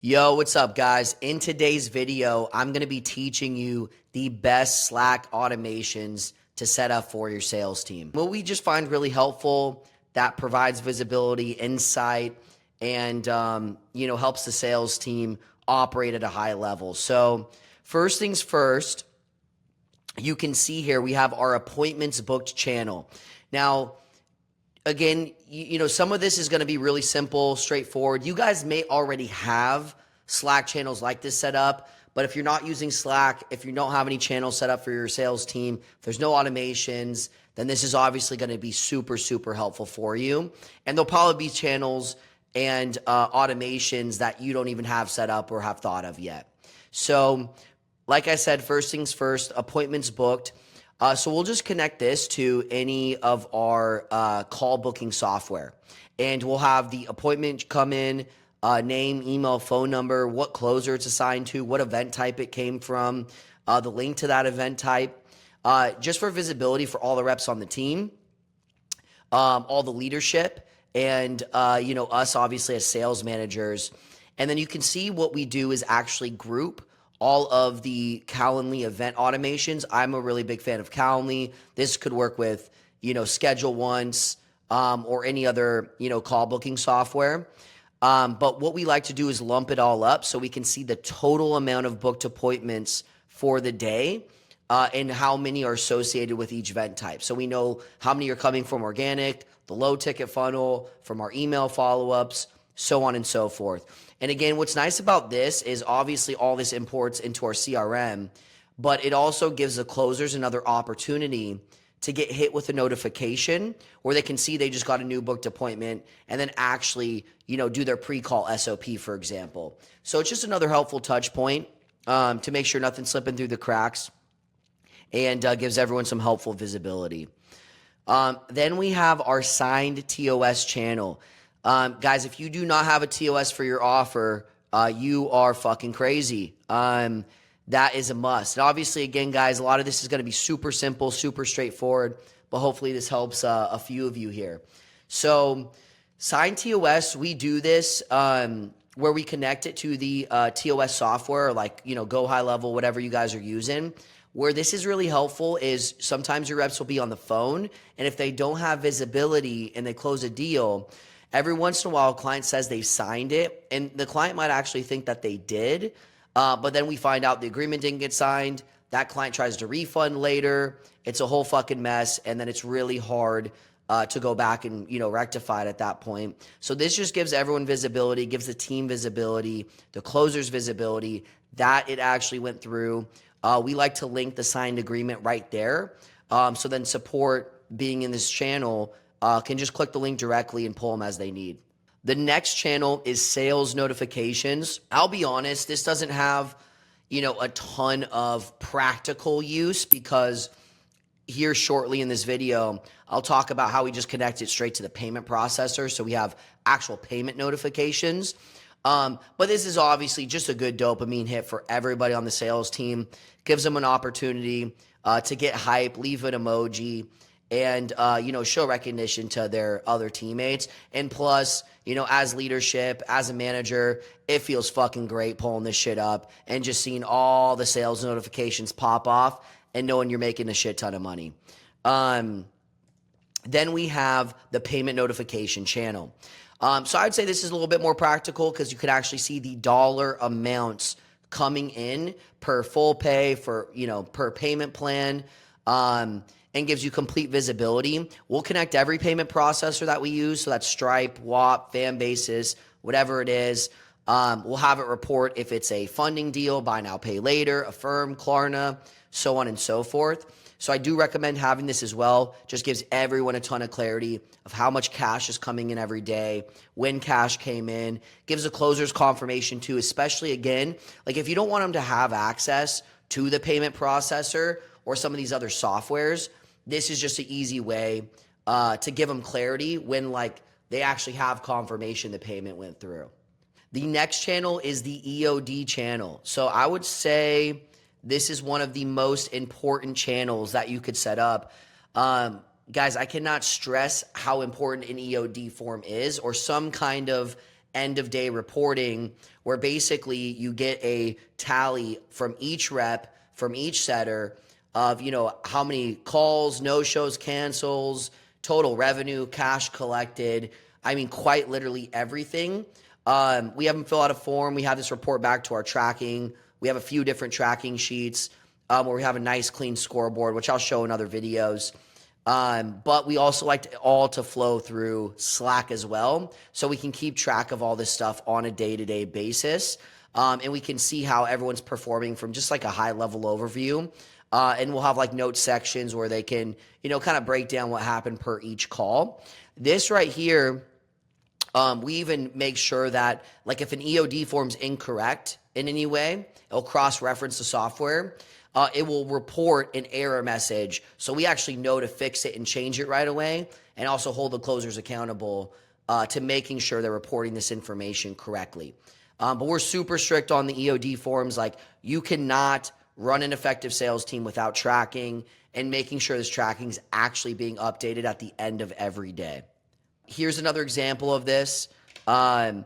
Yo, what's up, guys? In today's video, I'm going to be teaching you the best Slack automations to set up for your sales team. What we just find really helpful that provides visibility, insight, and helps the sales team operate at a high level. So, first things first, you can see here we have our appointments booked channel. Now, again, some of this is going to be really simple, straightforward. You guys may already have Slack channels like this set up, but if you're not using Slack, if you don't have any channels set up for your sales team, if there's no automations, then this is obviously going to be super, super helpful for you. And there'll probably be channels and automations that you don't even have set up or have thought of yet. So, like I said, first things first, appointments booked. So we'll just connect this to any of our call booking software. And we'll have the appointment come in, name, email, phone number, what closer it's assigned to, what event type it came from, the link to that event type, just for visibility for all the reps on the team, all the leadership, and us obviously as sales managers. And then you can see what we do is actually group all of the Calendly event automations. I'm a really big fan of Calendly. This could work with, Schedule Once or any other, call booking software. But what we like to do is lump it all up so we can see the total amount of booked appointments for the day and how many are associated with each event type. So we know how many are coming from organic, the low ticket funnel, from our email follow-ups, so on and so forth. And again, what's nice about this is obviously all this imports into our CRM, but it also gives the closers another opportunity to get hit with a notification where they can see they just got a new booked appointment and then actually, do their pre-call SOP, for example. So it's just another helpful touch point to make sure nothing's slipping through the cracks and gives everyone some helpful visibility. Then we have our signed TOS channel. Guys, if you do not have a TOS for your offer, you are fucking crazy. That is a must. And obviously, again, guys, a lot of this is going to be super simple, super straightforward, but hopefully this helps a few of you here. So signed TOS, we do this where we connect it to the TOS software, like, Go High Level, whatever you guys are using. Where this is really helpful is sometimes your reps will be on the phone, and if they don't have visibility and they close a deal, every once in a while, a client says they've signed it, and the client might actually think that they did, but then we find out the agreement didn't get signed. That client tries to refund later. It's a whole fucking mess, and then it's really hard to go back and, rectify it at that point. So this just gives everyone visibility, gives the team visibility, the closers visibility, that it actually went through. We like to link the signed agreement right there. So then support being in this channel can just click the link directly and pull them as they need. The next channel is sales notifications. I'll be honest, this doesn't have, a ton of practical use because here shortly in this video, I'll talk about how we just connect it straight to the payment processor. So we have actual payment notifications. But this is obviously just a good dopamine hit for everybody on the sales team. Gives them an opportunity to get hype, leave an emoji, and, show recognition to their other teammates. And plus, as leadership, as a manager, it feels fucking great pulling this shit up and just seeing all the sales notifications pop off and knowing you're making a shit ton of money. Then we have the payment notification channel. So I'd say this is a little bit more practical because you could actually see the dollar amounts coming in per full pay for, per payment plan. And gives you complete visibility. We'll connect every payment processor that we use. So that's Stripe, WAP, Fanbasis, whatever it is. We'll have it report if it's a funding deal, buy now, pay later, Affirm, Klarna, so on and so forth. So I do recommend having this as well. Just gives everyone a ton of clarity of how much cash is coming in every day, when cash came in, gives the closers confirmation too, especially again, like if you don't want them to have access to the payment processor or some of these other softwares, this is just an easy way to give them clarity when they actually have confirmation the payment went through. The next channel is the EOD channel. So I would say this is one of the most important channels that you could set up. Guys, I cannot stress how important an EOD form is or some kind of end of day reporting where basically you get a tally from each rep, from each setter of, how many calls, no-shows, cancels, total revenue, cash collected. I mean, quite literally everything. We have them fill out a form. We have this report back to our tracking. We have a few different tracking sheets where we have a nice clean scoreboard, which I'll show in other videos. But we also like all to flow through Slack as well, so we can keep track of all this stuff on a day-to-day basis. And we can see how everyone's performing from just like a high-level overview. And we'll have like note sections where they can, kind of break down what happened per each call. This right here, we even make sure that like if an EOD form's incorrect in any way, it'll cross-reference the software. It will report an error message, so we actually know to fix it and change it right away, and also hold the closers accountable to making sure they're reporting this information correctly. But we're super strict on the EOD forms. Like, you cannot run an effective sales team without tracking and making sure this tracking is actually being updated at the end of every day. Here's another example of this. I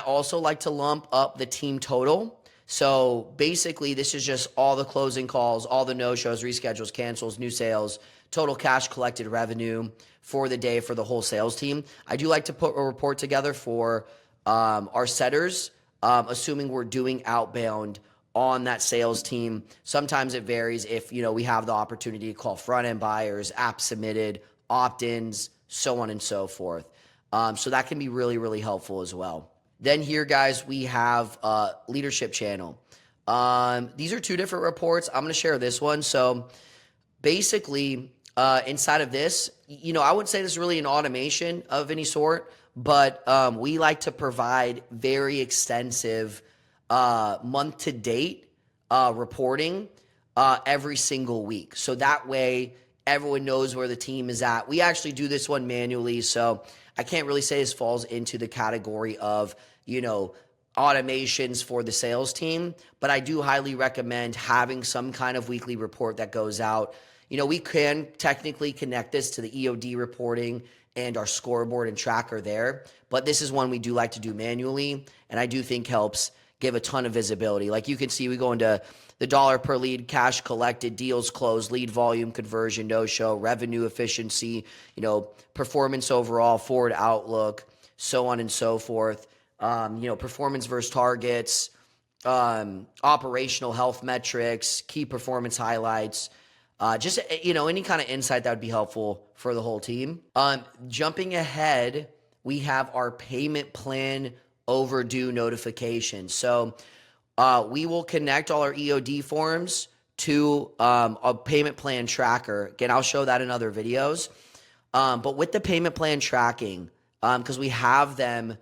also like to lump up the team total. So basically, this is just all the closing calls, all the no-shows, reschedules, cancels, new sales, total cash collected revenue for the day for the whole sales team. I do like to put a report together for our setters, assuming we're doing outbound on that sales team. Sometimes it varies if, we have the opportunity to call front-end buyers, app submitted, opt-ins, so on and so forth. So that can be really, really helpful as well. Then here, guys, we have leadership channel. These are two different reports. I'm going to share this one. So basically, inside of this, I wouldn't say this is really an automation of any sort, but we like to provide very extensive month-to-date reporting every single week. So that way, everyone knows where the team is at. We actually do this one manually, so I can't really say this falls into the category of, automations for the sales team, but I do highly recommend having some kind of weekly report that goes out. We can technically connect this to the EOD reporting and our scoreboard and tracker there, but this is one we do like to do manually, and I do think helps give a ton of visibility. Like you can see, we go into the dollar per lead, cash collected, deals closed, lead volume, conversion, no-show, revenue efficiency, performance overall, forward outlook, so on and so forth. Performance versus targets, operational health metrics, key performance highlights, just, any kind of insight that would be helpful for the whole team. Jumping ahead, we have our payment plan overdue notification. So we will connect all our EOD forms to a payment plan tracker. Again, I'll show that in other videos. But with the payment plan tracking, because we have them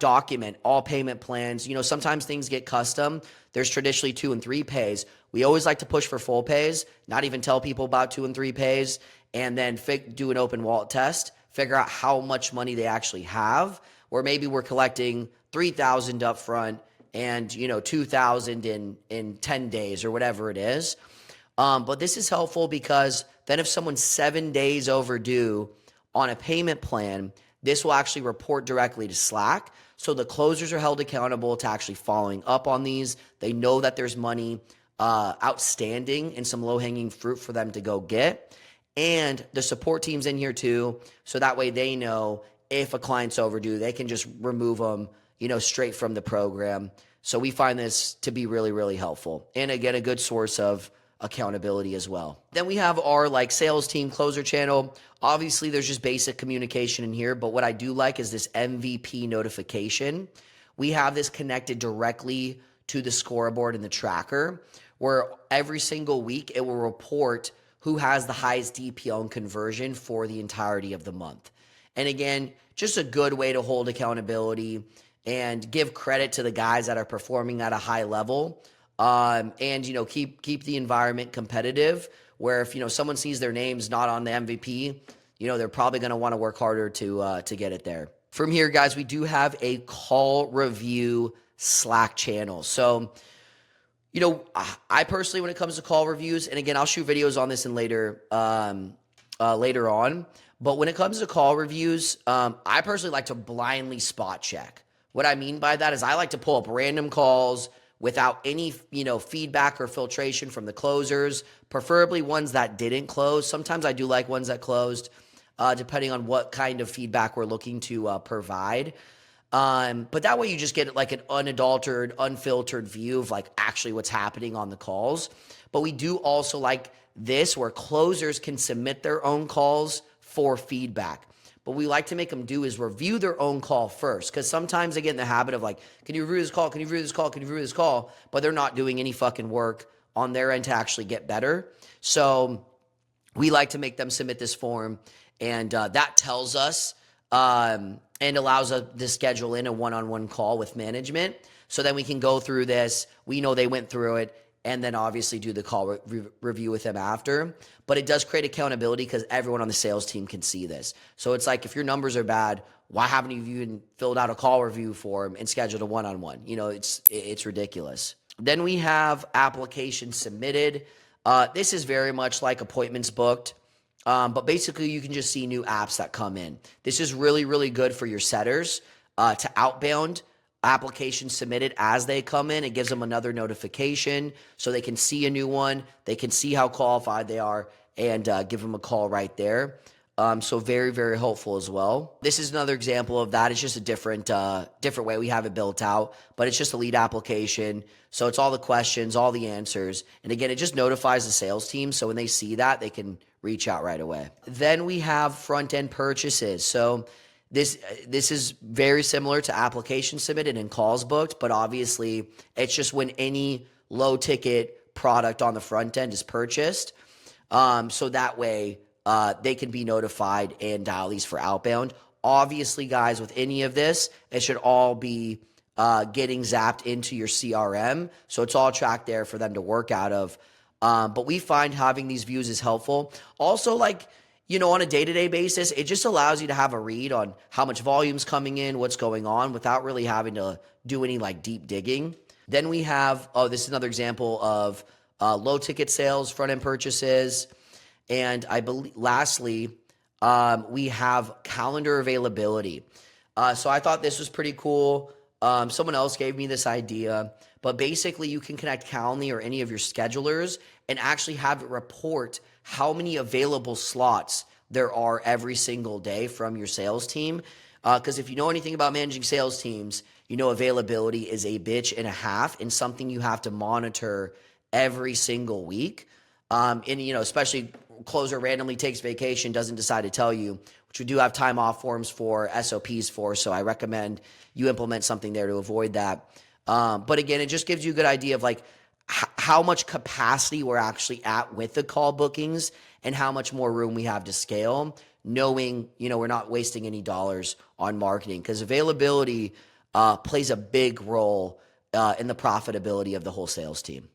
document all payment plans. Sometimes things get custom. There's traditionally 2 and 3 pays. We always like to push for full pays, not even tell people about 2 and 3 pays, and then do an open wallet test, figure out how much money they actually have, or maybe we're collecting $3,000 up front and, $2,000 in 10 days or whatever it is. But this is helpful because then if someone's 7 days overdue on a payment plan, this will actually report directly to Slack. So the closers are held accountable to actually following up on these. They know that there's money outstanding and some low-hanging fruit for them to go get. And the support team's in here too. So that way they know if a client's overdue, they can just remove them, straight from the program. So we find this to be really, really helpful. And again, a good source of accountability as well. Then we have our sales team closer channel. Obviously, there's just basic communication in here, but what I do like is this MVP notification. We have this connected directly to the scoreboard and the tracker, where every single week it will report who has the highest DPO and conversion for the entirety of the month. And again, just a good way to hold accountability and give credit to the guys that are performing at a high level. And keep the environment competitive, where if someone sees their name's not on the MVP, they're probably going to want to work harder to get it there. From here, guys, we do have a call review Slack channel. So I personally, when it comes to call reviews, and again, I'll shoot videos on this in later on, but when it comes to call reviews, I personally like to blindly spot check What I mean by that is I like to pull up random calls without any, feedback or filtration from the closers, preferably ones that didn't close. Sometimes I do like ones that closed, depending on what kind of feedback we're looking to provide. But that way you just get like an unadulterated, unfiltered view of like actually what's happening on the calls. But we do also like this where closers can submit their own calls for feedback. What we like to make them do is review their own call first, because sometimes they get in the habit of like, can you review this call? Can you review this call? Can you review this call? But they're not doing any fucking work on their end to actually get better. So we like to make them submit this form, and that tells us and allows us to schedule in a one-on-one call with management. So then we can go through this. We know they went through it, and then obviously do the call review with them after. But it does create accountability because everyone on the sales team can see this. So it's like, if your numbers are bad, why haven't you even filled out a call review form and scheduled a one-on-one? It's ridiculous. Then we have applications submitted. This is very much like appointments booked. But basically, you can just see new apps that come in. This is really, really good for your setters to outbound applications submitted as they come in. It gives them another notification so they can see a new one. They can see how qualified they are and give them a call right there. So very, very helpful as well. This is another example of that. It's just a different way we have it built out, but it's just a lead application. So it's all the questions, all the answers. And again, it just notifies the sales team. So when they see that, they can reach out right away. Then we have front-end purchases. So this is very similar to application submitted and calls booked, but obviously it's just when any low-ticket product on the front end is purchased. So that way they can be notified and dial these for outbound. Obviously, guys, with any of this, it should all be getting zapped into your CRM. So it's all tracked there for them to work out of. But we find having these views is helpful. Also, on a day-to-day basis, it just allows you to have a read on how much volume's coming in, what's going on, without really having to do any deep digging. Then we have, this is another example of low-ticket sales, front-end purchases. And I believe, lastly, we have calendar availability. So I thought this was pretty cool. Someone else gave me this idea, but basically you can connect Calendly or any of your schedulers and actually have it report how many available slots there are every single day from your sales team. Because if you know anything about managing sales teams, availability is a bitch and a half and something you have to monitor every single week. Especially closer randomly takes vacation, doesn't decide to tell you, which we do have time off forms for, SOPs for, so I recommend you implement something there to avoid that. But again, it just gives you a good idea of how much capacity we're actually at with the call bookings and how much more room we have to scale, knowing, we're not wasting any dollars on marketing, because availability plays a big role in the profitability of the whole sales team.